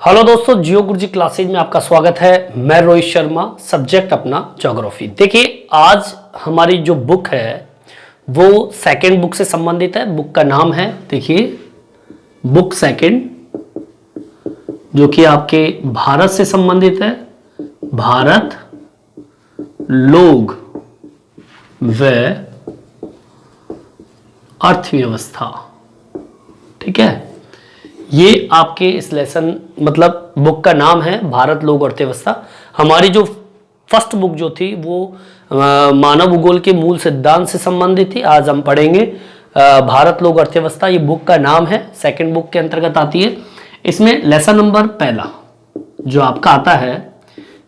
Hello दोस्तों, जियो गुरुजी classes में आपका स्वागत है। मैं रोहित शर्मा, सब्जेक्ट अपना ज्योग्राफी। देखिए, आज हमारी जो बुक है वो सेकंड बुक से संबंधित है। बुक का नाम है, देखिए, बुक सेकंड, जो कि आपके भारत से संबंधित है। भारत, लोग व अर्थव्यवस्था। ठीक है, ये आपके इस लेसन मतलब बुक का नाम है भारत, लोग, अर्थव्यवस्था। हमारी जो फर्स्ट बुक जो थी वो मानव भूगोल के मूल सिद्धांत से संबंधित थी। आज हम पढ़ेंगे भारत, लोग, अर्थव्यवस्था। ये बुक का नाम है, सेकंड बुक के अंतर्गत आती है। इसमें लेसन नंबर पहला जो आपका आता है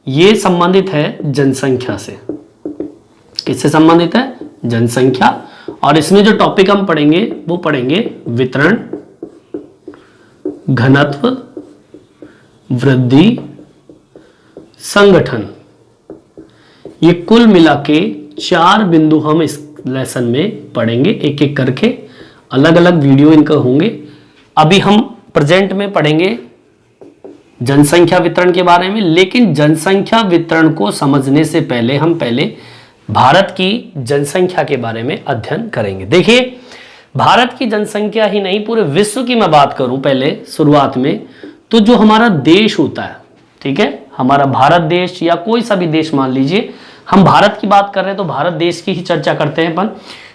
ये संबंधित है जनसंख्या से। किससे संबंधित है? जनसंख्या। और इसमें जो टॉपिक हम पढ़ेंगे वो पढ़ेंगे वितरण, घनत्व, वृद्धि, संगठन। ये कुल मिला के 4 बिंदु हम इस लेसन में पढ़ेंगे, एक एक करके। अलग अलग वीडियो इनका होंगे। अभी हम प्रेजेंट में पढ़ेंगे जनसंख्या वितरण के बारे में, लेकिन जनसंख्या वितरण को समझने से पहले हम भारत की जनसंख्या के बारे में अध्ययन करेंगे। देखिए, भारत की जनसंख्या ही नहीं, पूरे विश्व की मैं बात करूं पहले शुरुआत में, तो जो हमारा देश होता है, ठीक है, हमारा भारत देश या कोई सा भी देश मान लीजिए, हम भारत की बात कर रहे हैं तो भारत देश की ही चर्चा करते हैं अपन।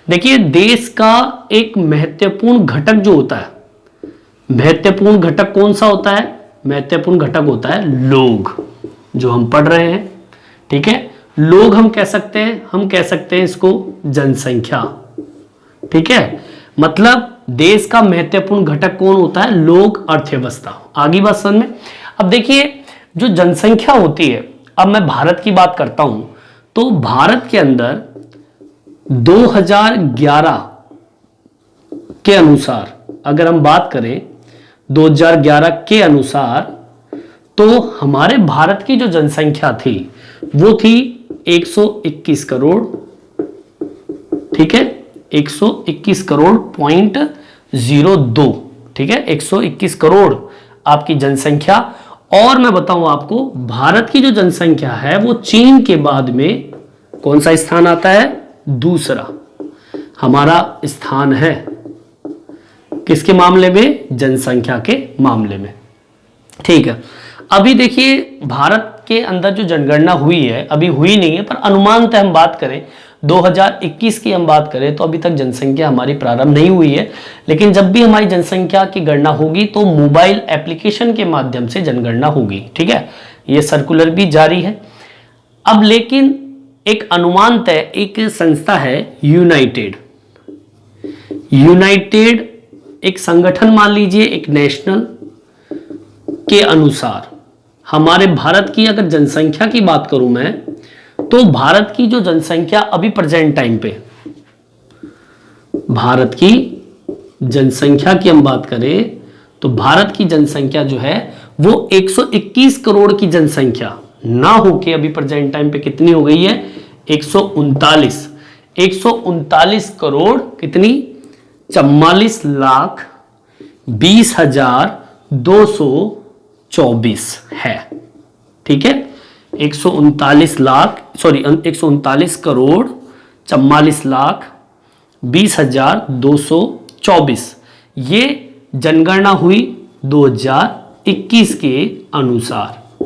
देखिए, देश का एक महत्वपूर्ण घटक जो होता है, महत्वपूर्ण घटक कौन सा होता है? महत्वपूर्ण घटक होता है लोग, जो हम पढ़ रहे हैं। ठीक है, लोग हम कह सकते हैं इसको जनसंख्या। ठीक है, मतलब देश का महत्वपूर्ण घटक कौन होता है? लोग, अर्थव्यवस्था। आगे बात समझ में। अब देखिए, जो जनसंख्या होती है, अब मैं भारत की बात करता हूं तो भारत के अंदर 2011 के अनुसार, अगर हम बात करें 2011 के अनुसार, तो हमारे भारत की जो जनसंख्या थी वो थी 121 करोड़। ठीक है, 121 करोड़ पॉइंट 02। ठीक है, 121 करोड़ आपकी जनसंख्या। और मैं बताऊं आपको, भारत की जो जनसंख्या है वो चीन के बाद में कौन सा स्थान आता है? दूसरा हमारा स्थान है। किसके मामले में? जनसंख्या के मामले में। ठीक है, अभी देखिए, भारत के अंदर जो जनगणना हुई है, अभी हुई नहीं है, पर अनुमानतः हम बात करें 2021 की हम बात करें तो अभी तक जनसंख्या हमारी प्रारंभ नहीं हुई है। लेकिन जब भी हमारी जनसंख्या की गणना होगी तो मोबाइल एप्लीकेशन के माध्यम से जनगणना होगी। ठीक है, ये सर्कुलर भी जारी है। अब लेकिन एक अनुमान तय, एक संस्था है यूनाइटेड एक संगठन मान लीजिए, एक नेशनल के अनुसार हमारे भारत की अगर जनसंख्या की बात करूं मैं, तो भारत की जो जनसंख्या अभी प्रेजेंट टाइम पे, भारत की जनसंख्या की हम बात करें तो भारत की जनसंख्या जो है वो 121 करोड़ की जनसंख्या ना होके अभी प्रेजेंट टाइम पे कितनी हो गई है? 139 करोड़ कितनी? 44,20,224 है। ठीक है, 139 करोड़ 44,20,224। ये जनगणना हुई 2021 के अनुसार।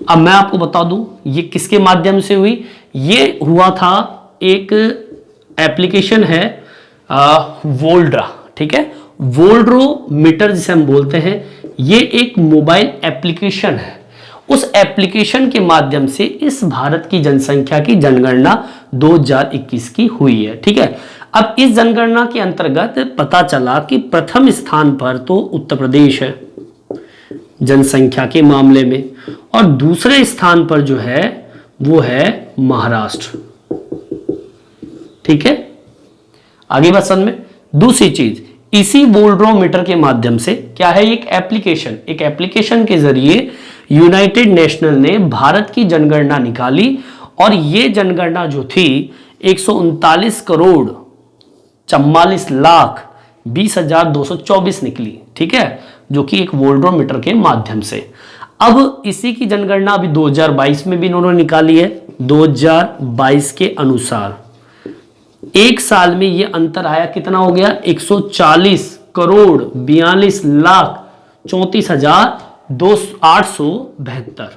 अब मैं आपको बता दूं ये किसके माध्यम से हुई। ये हुआ था, एक एप्लीकेशन है वोल्ड्रा। ठीक है, वोल्ड्रोमीटर जिसे हम बोलते हैं, ये एक मोबाइल एप्लीकेशन है। उस एप्लीकेशन के माध्यम से इस भारत की जनसंख्या की जनगणना 2021 की हुई है। ठीक है, अब इस जनगणना के अंतर्गत पता चला कि प्रथम स्थान पर तो उत्तर प्रदेश है जनसंख्या के मामले में, और दूसरे स्थान पर जो है वो है महाराष्ट्र। ठीक है, आगे बात समझ में। दूसरी चीज, इसी वोल्ड्रोमीटर के माध्यम से क्या है, एक एप्लीकेशन के जरिए यूनाइटेड नेशनल ने भारत की जनगणना निकाली, और ये जनगणना जो थी 139 करोड़ 44,20,224 निकली। ठीक है, जो कि एक वोल्ट्रोमीटर के माध्यम से। अब इसी की जनगणना अभी 2022 में भी इन्होंने निकाली है। 2022 के अनुसार एक साल में ये अंतर आया, कितना हो गया, 140 करोड़ 42 लाख 34,872।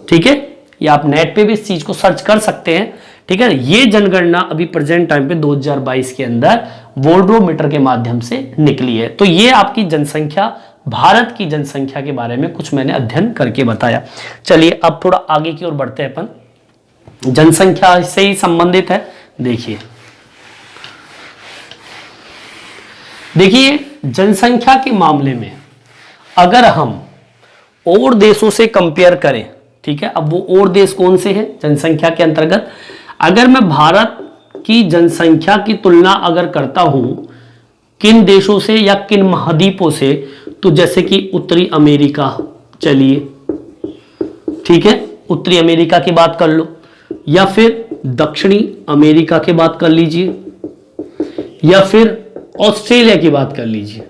ठीक है, ये आप नेट पे भी इस चीज को सर्च कर सकते हैं। ठीक है, ये जनगणना अभी प्रेजेंट टाइम पे 2022 के अंदर वोल्ट्रोमीटर के माध्यम से निकली है। तो ये आपकी जनसंख्या, भारत की जनसंख्या के बारे में कुछ मैंने अध्ययन करके बताया। चलिए अब थोड़ा आगे की ओर बढ़ते हैं अपन, जनसंख्या से ही संबंधित है। देखिए जनसंख्या के मामले में अगर हम और देशों से कंपेयर करें, ठीक है, अब वो और देश कौन से हैं जनसंख्या के अंतर्गत, अगर मैं भारत की जनसंख्या की तुलना अगर करता हूं किन देशों से या किन महाद्वीपों से, तो जैसे कि उत्तरी अमेरिका, चलिए ठीक है, उत्तरी अमेरिका की बात कर लो, या फिर दक्षिणी अमेरिका की बात कर लीजिए, या फिर ऑस्ट्रेलिया की बात कर लीजिए।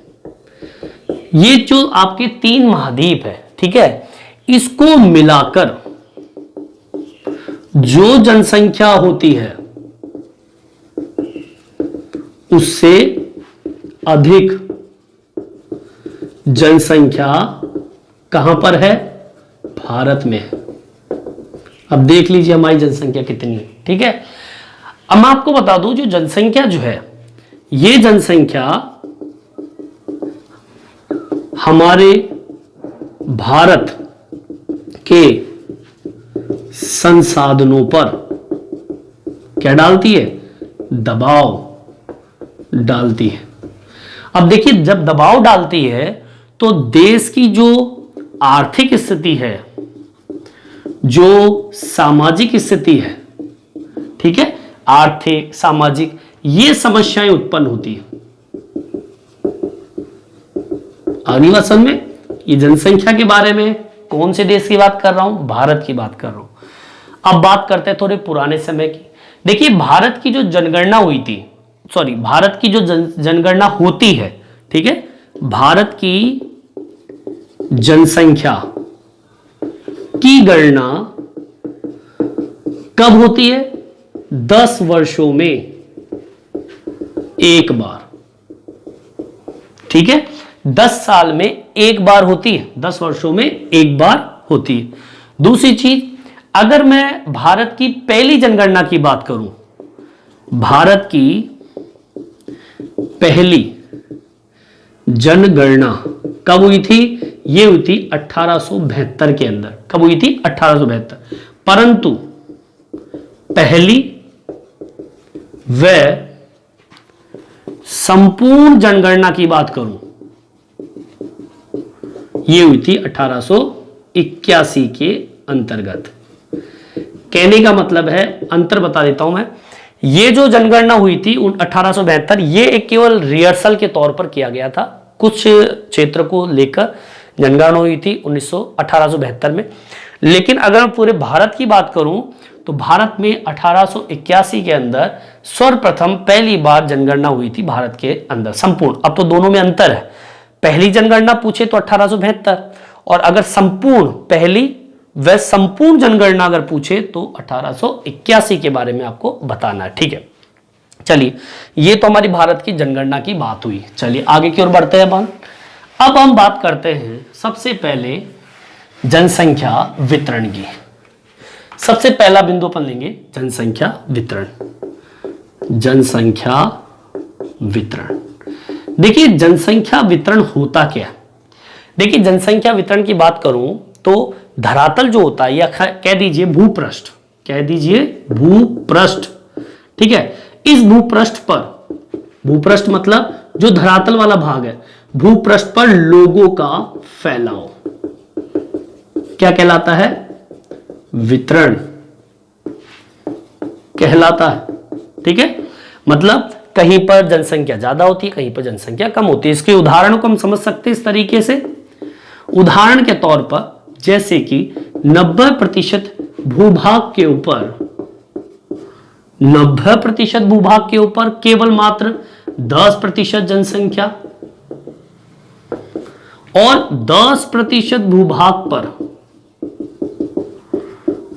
ये जो आपके 3 महाद्वीप है, ठीक है, इसको मिलाकर जो जनसंख्या होती है उससे अधिक जनसंख्या कहां पर है, भारत में है। अब देख लीजिए हमारी जनसंख्या कितनी है। ठीक है, अब मैं आपको बता दूं जो जनसंख्या जो है, ये जनसंख्या हमारे भारत के संसाधनों पर क्या डालती है, दबाव डालती है। अब देखिए जब दबाव डालती है तो देश की जो आर्थिक स्थिति है, जो सामाजिक स्थिति है, ठीक है, आर्थिक सामाजिक ये समस्याएं उत्पन्न होती है। अगली बात समझ में, ये जनसंख्या के बारे में कौन से देश की बात कर रहा हूं, भारत की बात कर रहा हूं। अब बात करते हैं थोड़े पुराने समय की। देखिए भारत की जो जनगणना हुई थी, सॉरी भारत की जो जनगणना होती है, ठीक है, भारत की जनसंख्या की गणना कब होती है, 10 वर्षों में एक बार। ठीक है, 10 साल में एक बार होती है, 10 वर्षों में एक बार होती है। दूसरी चीज, अगर मैं भारत की पहली जनगणना की बात करूं, भारत की पहली जनगणना कब हुई थी, यह हुई थी 1872 के अंदर। कब हुई थी, 1872। परंतु पहली व संपूर्ण जनगणना की बात करूं, यह हुई थी 1881 के अंतर्गत। कहने का मतलब है, अंतर बता देता हूं मैं, ये जो जनगणना हुई थी 1872, ये एक केवल रिहर्सल के तौर पर किया गया था। कुछ क्षेत्र को लेकर जनगणना हुई थी 1872 में। लेकिन अगर मैं पूरे भारत की बात करूं तो भारत में 1881 के अंदर सर्वप्रथम पहली बार जनगणना हुई थी भारत के अंदर संपूर्ण। अब तो दोनों में अंतर है, पहली जनगणना पूछे तो 1872, और अगर संपूर्ण पहली व संपूर्ण जनगणना अगर पूछे तो 1881 के बारे में आपको बताना है। ठीक है, चलिए ये तो हमारी भारत की जनगणना की बात हुई। चलिए आगे की ओर बढ़ते हैं अपन। अब हम बात करते हैं सबसे पहले जनसंख्या वितरण की। सबसे पहला बिंदु अपन लेंगे जनसंख्या वितरण। जनसंख्या वितरण, देखिए जनसंख्या वितरण होता क्या। देखिए जनसंख्या वितरण की बात करूं तो धरातल जो होता है, या कह दीजिए भूपृष्ठ, कह दीजिए भूपृष्ठ, ठीक है, इस भूपृष्ठ पर, भूपृष्ठ मतलब जो धरातल वाला भाग है, भूपृष्ठ पर लोगों का फैलाव क्या कहलाता है, वितरण कहलाता है। ठीक है, मतलब कहीं पर जनसंख्या ज्यादा होती है, कहीं पर जनसंख्या कम होती है। इसके उदाहरणों को हम समझ सकते हैं इस तरीके से। उदाहरण के तौर पर जैसे कि 90% भूभाग के ऊपर, 90% भूभाग के ऊपर केवल मात्र 10% जनसंख्या, और 10% भूभाग पर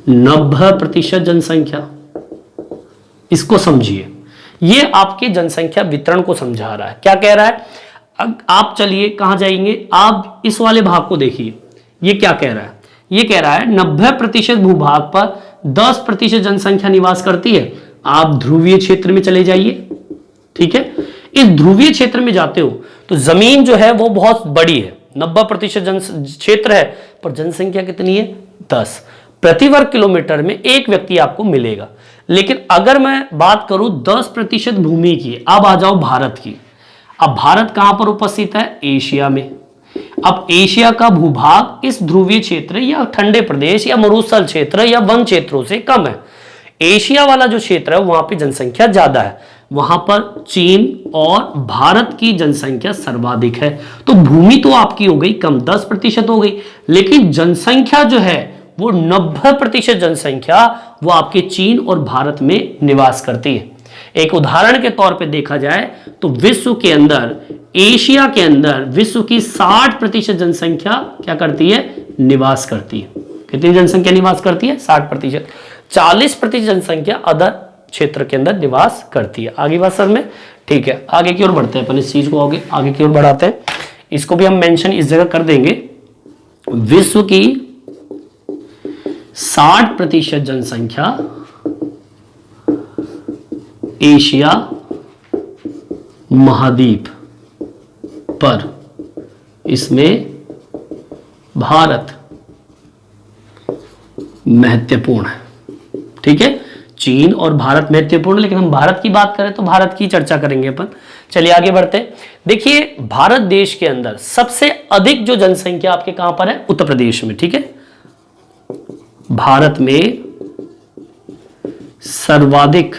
90% जनसंख्या। इसको समझिए, ये आपके जनसंख्या वितरण को समझा रहा है। क्या कह रहा है? अब आप चलिए कहां जाएंगे, आप इस वाले भाग को देखिए। ये क्या कह रहा है? ये कह रहा है 90% भूभाग पर 10% जनसंख्या निवास करती है। आप ध्रुवीय क्षेत्र में चले जाइए, ठीक है। इस ध्रुवीय क्षेत्र में जाते हो तो जमीन जो है वो बहुत बड़ी है, 90% जन क्षेत्र है, पर जनसंख्या कितनी है? 10। प्रति वर्ग किलोमीटर में एक व्यक्ति आपको मिलेगा। लेकिन अगर मैं बात करूं 10% भूमि की, अब आ जाओ भारत की। अब भारत कहां पर उपस्थित है? एशिया में। अब एशिया का भूभाग इस ध्रुवीय क्षेत्र या ठंडे प्रदेश या मरुस्थल क्षेत्र या वन क्षेत्रों से कम है। एशिया वाला जो क्षेत्र है वहां पे जनसंख्या ज्यादा है, वहां पर चीन और भारत की जनसंख्या सर्वाधिक है। तो भूमि तो आपकी हो गई कम, 10% हो गई, लेकिन जनसंख्या जो है वो 90% जनसंख्या वो आपके चीन और भारत में निवास करती है। एक उदाहरण के तौर पे देखा जाए तो विश्व के अंदर, एशिया के अंदर विश्व की 60% जनसंख्या क्या करती है? निवास करती है। कितनी जनसंख्या निवास करती है? 60%। 40% जनसंख्या अदर क्षेत्र के अंदर निवास करती है। आगे बात सर में, ठीक है। आगे की ओर बढ़ते हैं अपन, इस चीज को आगे की ओर बढ़ाते हैं। इसको भी हम मेंशन इस जगह कर देंगे। विश्व की 60% जनसंख्या एशिया महाद्वीप पर, इसमें भारत महत्वपूर्ण है, ठीक है। चीन और भारत महत्वपूर्ण, लेकिन हम भारत की बात करें तो भारत की चर्चा करेंगे अपन। चलिए आगे बढ़ते हैं। देखिए भारत देश के अंदर सबसे अधिक जो जनसंख्या आपके कहां पर है? उत्तर प्रदेश में, ठीक है। भारत में सर्वाधिक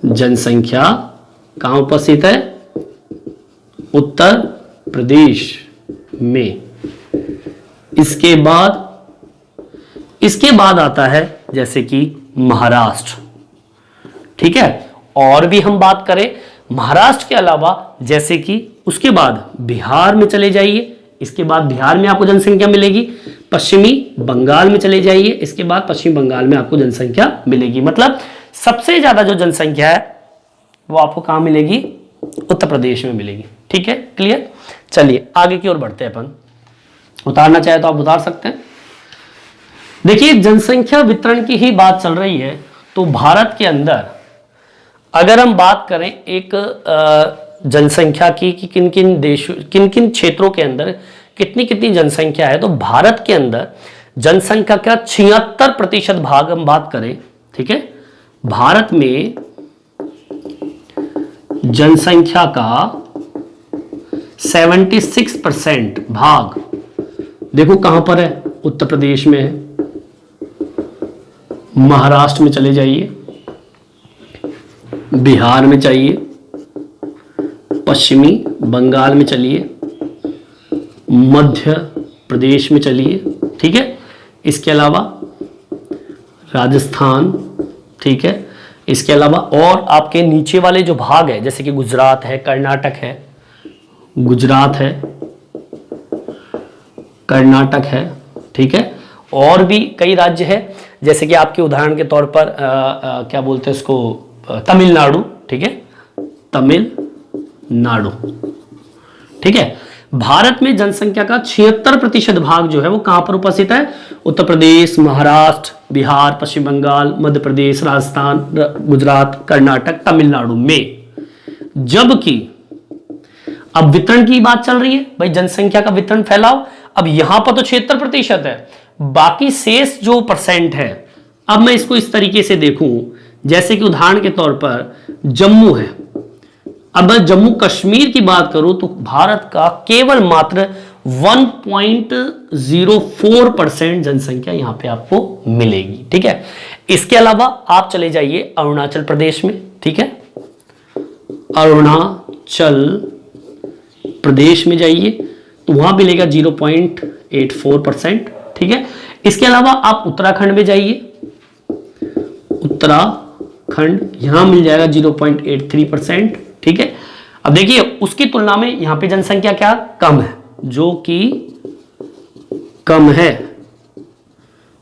जनसंख्या कहां उपस्थित है? उत्तर प्रदेश में। इसके बाद आता है जैसे कि महाराष्ट्र, ठीक है। और भी हम बात करें महाराष्ट्र के अलावा, जैसे कि उसके बाद बिहार में चले जाइए, इसके बाद बिहार में आपको जनसंख्या मिलेगी। पश्चिमी बंगाल में चले जाइए, इसके बाद पश्चिम बंगाल में आपको जनसंख्या मिलेगी। मतलब सबसे ज्यादा जो जनसंख्या है वो आपको कहां मिलेगी? उत्तर प्रदेश में मिलेगी, ठीक है। क्लियर? चलिए आगे की ओर बढ़ते हैं अपन। उतारना चाहे तो आप उतार सकते हैं। देखिए जनसंख्या वितरण की ही बात चल रही है, तो भारत के अंदर अगर हम बात करें एक जनसंख्या की कि किन किन देशों, किन किन क्षेत्रों के अंदर कितनी कितनी जनसंख्या है, तो भारत के अंदर जनसंख्या का 76% भाग हम बात करें, ठीक है। भारत में जनसंख्या का 76% भाग देखो कहां पर है? उत्तर प्रदेश में है। महाराष्ट्र में चले जाइए, बिहार में चाहिए, पश्चिमी बंगाल में चलिए, मध्य प्रदेश में चलिए, ठीक है। इसके अलावा राजस्थान, ठीक है। इसके अलावा और आपके नीचे वाले जो भाग है, जैसे कि गुजरात है, कर्नाटक है, गुजरात है, कर्नाटक है, ठीक है। और भी कई राज्य है, जैसे कि आपके उदाहरण के तौर पर क्या बोलते हैं इसको, तमिलनाडु, ठीक है, तमिलनाडु, ठीक है। भारत में जनसंख्या का 76% भाग जो है वो कहां पर उपस्थित है? उत्तर प्रदेश, महाराष्ट्र, बिहार, पश्चिम बंगाल, मध्य प्रदेश, राजस्थान, गुजरात, कर्नाटक, तमिलनाडु में। जबकि अब वितरण की बात चल रही है, भाई जनसंख्या का वितरण फैलाव। अब यहां पर तो 76% है, बाकी शेष जो परसेंट है, अब मैं इसको इस तरीके से देखूं, जैसे कि उदाहरण के तौर पर जम्मू है। अब मैं जम्मू कश्मीर की बात करूं तो भारत का केवल मात्र 1.04% जनसंख्या यहां पे आपको मिलेगी, ठीक है। इसके अलावा आप चले जाइए अरुणाचल प्रदेश में, ठीक है। अरुणाचल प्रदेश में जाइए तो वहां मिलेगा 0.84%, ठीक है। इसके अलावा आप उत्तराखंड में जाइए, उत्तराखंड यहां मिल जाएगा 0.83%, ठीक है। अब देखिए उसकी तुलना में यहां पे जनसंख्या क्या कम है, जो कि कम है,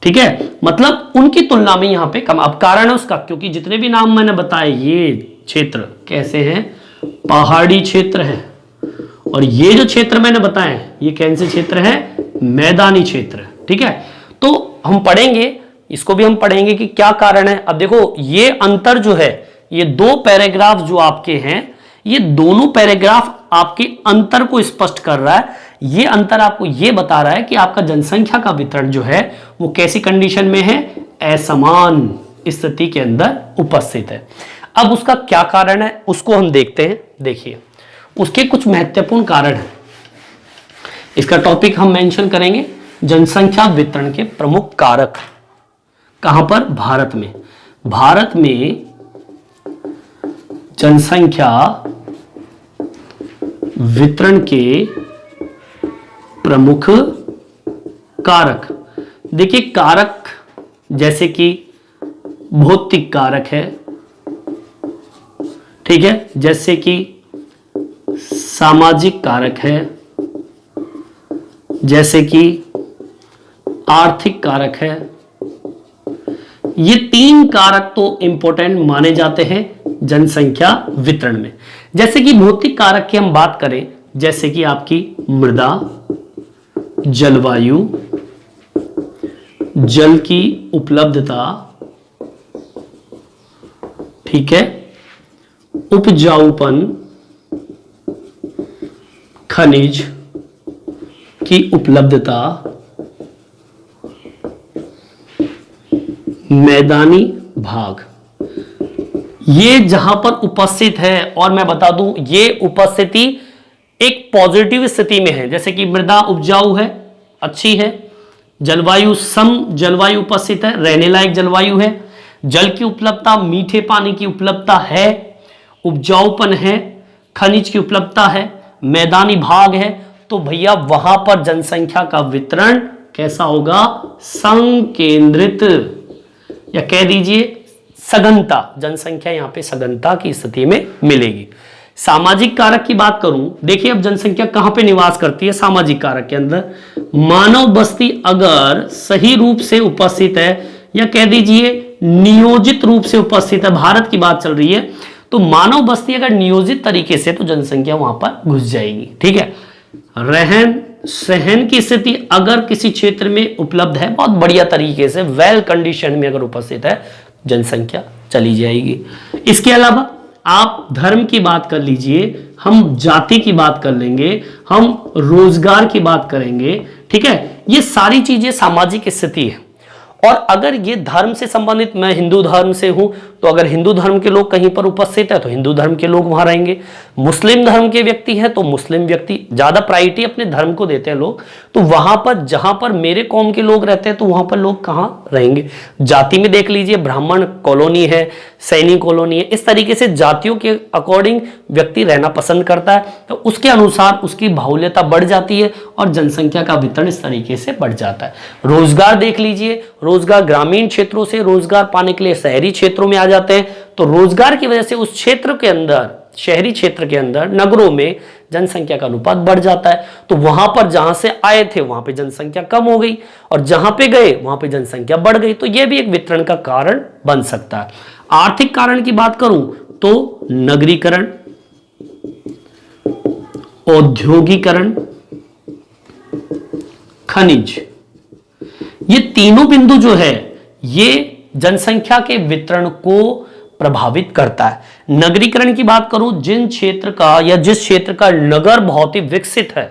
ठीक है, मतलब उनकी तुलना में यहां पे कम। अब कारण है उसका, क्योंकि जितने भी नाम मैंने बताए ये क्षेत्र कैसे हैं, पहाड़ी क्षेत्र है, और ये जो क्षेत्र मैंने बताए ये कैसे क्षेत्र है, मैदानी क्षेत्र, ठीक है। तो हम पढ़ेंगे, इसको भी हम पढ़ेंगे कि क्या कारण है। अब देखो ये अंतर जो है, ये दो पैराग्राफ जो आपके हैं, ये दोनों पैराग्राफ आपके अंतर को स्पष्ट कर रहा है। ये अंतर आपको ये बता रहा है कि आपका जनसंख्या का वितरण जो है वो कैसी कंडीशन में है, असमान स्थिति के अंदर उपस्थित है। अब उसका क्या कारण है उसको हम देखते हैं। देखिए उसके कुछ महत्वपूर्ण कारण हैं, इसका टॉपिक हम मेंशन करेंगे, जनसंख्या वितरण के प्रमुख कारक। कहां पर, भारत में। भारत में जनसंख्या वितरण के प्रमुख कारक। देखिए कारक जैसे कि भौतिक कारक है, ठीक है, जैसे कि सामाजिक कारक है, जैसे कि आर्थिक कारक है। ये तीन कारक तो इंपॉर्टेंट माने जाते हैं जनसंख्या वितरण में। जैसे कि भौतिक कारक की हम बात करें, जैसे कि आपकी मृदा, जलवायु, जल की उपलब्धता, ठीक है, उपजाऊपन, खनिज की उपलब्धता, मैदानी भाग, ये जहां पर उपस्थित है। और मैं बता दूं ये उपस्थिति एक पॉजिटिव स्थिति में है, जैसे कि मृदा उपजाऊ है, अच्छी है, जलवायु सम जलवायु उपस्थित है, रहने लायक जलवायु है, जल की उपलब्धता, मीठे पानी की उपलब्धता है, उपजाऊपन है, खनिज की उपलब्धता है, मैदानी भाग है। तो भैया वहां पर जनसंख्या का वितरण कैसा होगा, संकेंद्रित, या कह दीजिए सघनता, जनसंख्या यहां पे सघनता की स्थिति में मिलेगी। सामाजिक कारक की बात करूं, देखिए अब जनसंख्या कहां पे निवास करती है, सामाजिक कारक के अंदर। मानव बस्ती अगर सही रूप से उपस्थित है, या कह दीजिए नियोजित रूप से उपस्थित है, भारत की बात चल रही है, तो मानव बस्ती अगर नियोजित तरीके से, तो जनसंख्या वहां पर घुस जाएगी, ठीक है। रहन सहन की स्थिति अगर किसी क्षेत्र में उपलब्ध है, बहुत बढ़िया तरीके से वेल कंडीशन में अगर उपस्थित है, जनसंख्या चली जाएगी। इसके अलावा आप धर्म की बात कर लीजिए, हम जाति की बात कर लेंगे, हम रोजगार की बात करेंगे, ठीक है। ये सारी चीजें सामाजिक स्थिति है। और अगर ये धर्म से संबंधित, मैं हिंदू धर्म से हूं, तो अगर हिंदू धर्म के लोग कहीं पर उपस्थित है तो हिंदू धर्म के लोग वहां रहेंगे। मुस्लिम धर्म के व्यक्ति है तो मुस्लिम व्यक्ति, ज्यादा प्रायोरिटी अपने धर्म को देते हैं लोग, तो वहां पर जहां पर मेरे कौम के लोग रहते हैं तो वहां पर लोग कहां रहेंगे। जाति में देख लीजिए, ब्राह्मण कॉलोनी है, सैनिक कॉलोनी है, इस तरीके से जातियों के अकॉर्डिंग व्यक्ति रहना पसंद करता है, तो उसके अनुसार उसकी बाहुल्यता बढ़ जाती है और जनसंख्या का वितरण इस तरीके से बढ़ जाता है। रोजगार देख लीजिए, रोजगार ग्रामीण क्षेत्रों से रोजगार पाने के लिए शहरी क्षेत्रों में आ जाते हैं, तो रोजगार की वजह से उस क्षेत्र के अंदर, शहरी क्षेत्र के अंदर, नगरों में जनसंख्या का अनुपात बढ़ जाता है। तो वहां पर जहां से आए थे वहां पे जनसंख्या कम हो गई, और जहां पे गए वहां पे जनसंख्या बढ़ गई। तो यह भी एक वितरण का कारण बन सकता है। आर्थिक कारण की बात करूं तो नगरीकरण, औद्योगिकरण, खनिज, ये तीनों बिंदु जो है ये जनसंख्या के वितरण को प्रभावित करता है। नगरीकरण की बात करूं, जिन क्षेत्र का या जिस क्षेत्र का नगर बहुत ही विकसित है,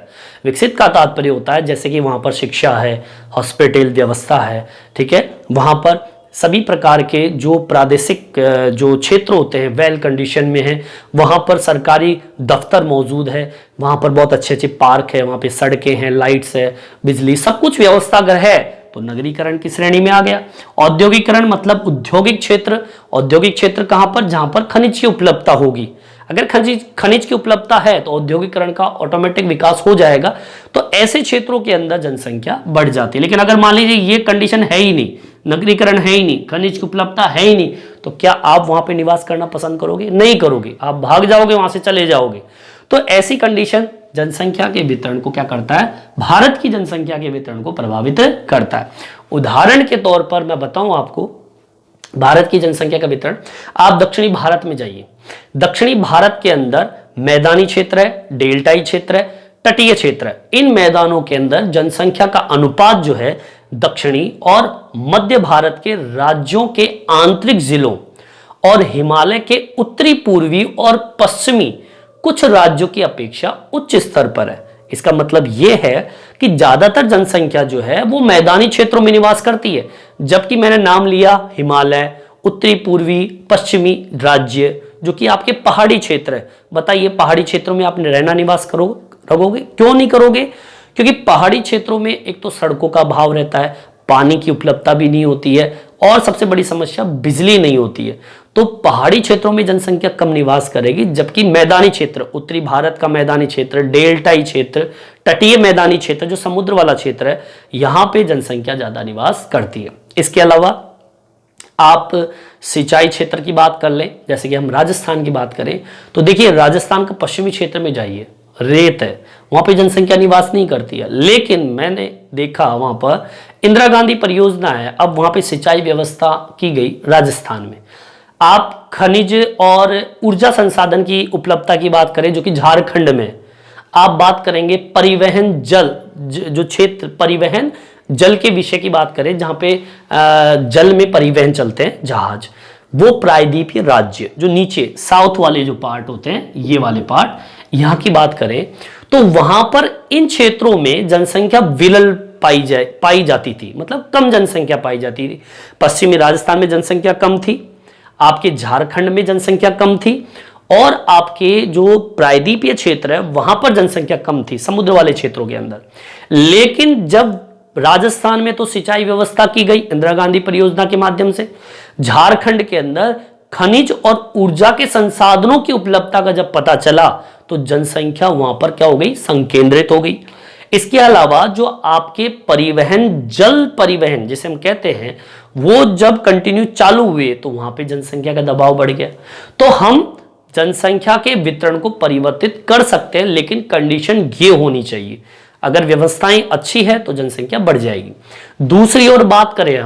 विकसित का तात्पर्य होता है जैसे कि वहां पर शिक्षा है, हॉस्पिटल व्यवस्था है, ठीक है, वहां पर सभी प्रकार के जो प्रादेशिक जो क्षेत्र होते हैं वेल कंडीशन में है, वहां पर सरकारी दफ्तर मौजूद है, वहां पर बहुत अच्छे अच्छे पार्क है, वहां पे सड़कें हैं, लाइट्स है, बिजली, सब कुछ व्यवस्था अगर है तो नगरीकरण की श्रेणी में आ गया। औद्योगिकरण मतलब औद्योगिक क्षेत्र, औद्योगिक क्षेत्र कहां पर, जहां पर खनिज की उपलब्धता होगी। अगर खनिज की उपलब्धता है तो औद्योगिकरण का ऑटोमेटिक विकास हो जाएगा, तो ऐसे क्षेत्रों के अंदर जनसंख्या बढ़ जाती है। लेकिन अगर मान लीजिए ये कंडीशन है ही नहीं, नगरीकरण है ही नहीं, खनिज की उपलब्धता है ही नहीं, तो क्या आप वहां पे निवास करना पसंद करोगे? नहीं करोगे, आप भाग जाओगे, वहां से चले जाओगे। तो ऐसी कंडीशन जनसंख्या के वितरण को क्या करता है, भारत की जनसंख्या के वितरण को प्रभावित करता है। उदाहरण के तौर पर मैं बताऊं आपको भारत की जनसंख्या का वितरण, आप दक्षिणी भारत में जाइए, दक्षिणी भारत के अंदर मैदानी क्षेत्र है, डेल्टाई क्षेत्र है, तटीय क्षेत्र है। इन मैदानों के अंदर जनसंख्या का अनुपात जो है दक्षिणी और मध्य भारत के राज्यों के आंतरिक जिलों और हिमालय के उत्तरी पूर्वी और पश्चिमी कुछ राज्यों की अपेक्षा उच्च स्तर पर है। इसका मतलब यह है कि ज्यादातर जनसंख्या जो है वो मैदानी क्षेत्रों में निवास करती है, जबकि मैंने नाम लिया हिमालय, उत्तरी पूर्वी पश्चिमी राज्य जो कि आपके पहाड़ी क्षेत्र है। बताइए पहाड़ी क्षेत्रों में आप रहना निवास करोगे? क्यों नहीं करोगे? क्योंकि पहाड़ी क्षेत्रों में एक तो सड़कों का अभाव रहता है, पानी की उपलब्धता भी नहीं होती है और सबसे बड़ी समस्या बिजली नहीं होती है। तो पहाड़ी क्षेत्रों में जनसंख्या कम निवास करेगी, जबकि मैदानी क्षेत्र, उत्तरी भारत का मैदानी क्षेत्र, डेल्टाई क्षेत्र, तटीय मैदानी क्षेत्र जो समुद्र वाला क्षेत्र है, यहां पे जनसंख्या ज्यादा निवास करती है। इसके अलावा आप सिंचाई क्षेत्र की बात कर लें, जैसे कि हम राजस्थान की बात करें तो देखिए राजस्थान के पश्चिमी क्षेत्र में जाइए, रेत है, वहां पे जनसंख्या निवास नहीं करती है। लेकिन मैंने देखा वहां पर इंदिरा गांधी परियोजना है, अब वहां पे सिंचाई व्यवस्था की गई राजस्थान में। आप खनिज और ऊर्जा संसाधन की उपलब्धता की बात करें जो कि झारखंड में, आप बात करेंगे परिवहन जल, जो क्षेत्र परिवहन जल के विषय की बात करें जहां पे जल में परिवहन चलते हैं जहाज, वो प्रायद्वीपीय राज्य जो नीचे साउथ वाले जो पार्ट होते हैं, ये वाले पार्ट, यहां की बात करें तो वहां पर इन क्षेत्रों में जनसंख्या विरल पाई जाती थी, मतलब कम जनसंख्या पाई जाती थी। पश्चिमी राजस्थान में जनसंख्या कम थी, आपके झारखंड में जनसंख्या कम थी और आपके जो प्रायद्वीपीय क्षेत्र है वहां पर जनसंख्या कम थी समुद्र वाले क्षेत्रों के अंदर। लेकिन जब राजस्थान में तो सिंचाई व्यवस्था की गई इंदिरा गांधी परियोजना के माध्यम से, झारखंड के अंदर खनिज और ऊर्जा के संसाधनों की उपलब्धता का जब पता चला तो जनसंख्या वहां पर क्या हो गई, संकेंद्रित हो गई। इसके अलावा जो आपके परिवहन, जल परिवहन जिसे हम कहते हैं, वो जब कंटिन्यू चालू हुए तो वहां पे जनसंख्या का दबाव बढ़ गया। तो हम जनसंख्या के वितरण को परिवर्तित कर सकते हैं, लेकिन कंडीशन ये होनी चाहिए, अगर व्यवस्थाएं अच्छी है तो जनसंख्या बढ़ जाएगी। दूसरी ओर बात करें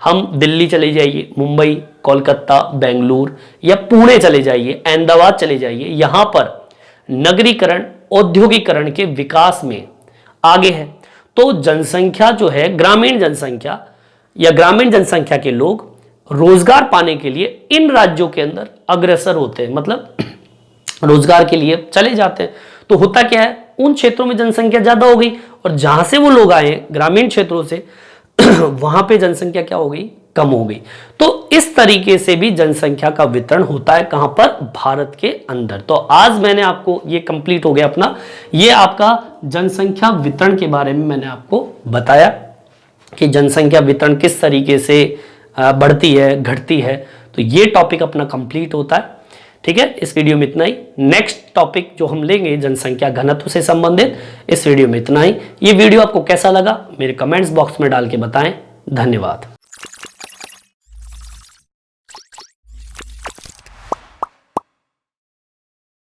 हम दिल्ली चले जाइए, मुंबई, कोलकाता, बेंगलुरु या पुणे चले जाइए, अहमदाबाद चले जाइए, यहां पर नगरीकरण, औद्योगिकरण के विकास में आगे है। तो जनसंख्या जो है, ग्रामीण जनसंख्या या ग्रामीण जनसंख्या के लोग रोजगार पाने के लिए इन राज्यों के अंदर अग्रसर होते हैं, मतलब रोजगार के लिए चले जाते हैं। तो होता क्या है, उन क्षेत्रों में जनसंख्या ज्यादा हो गई और जहां से वो लोग आए ग्रामीण क्षेत्रों से वहां पे जनसंख्या क्या हो गई, कम हो गई। तो इस तरीके से भी जनसंख्या का वितरण होता है, कहां पर, भारत के अंदर। तो आज मैंने आपको ये कंप्लीट हो गया अपना, ये आपका जनसंख्या वितरण के बारे में मैंने आपको बताया कि जनसंख्या वितरण किस तरीके से बढ़ती है, घटती है। तो ये टॉपिक अपना कंप्लीट होता है। ठीक है, इस वीडियो में इतना ही। नेक्स्ट टॉपिक जो हम लेंगे जनसंख्या घनत्व से संबंधित, इस वीडियो में इतना ही। ये वीडियो आपको कैसा लगा मेरे कमेंट्स बॉक्स में डाल के बताएं। धन्यवाद।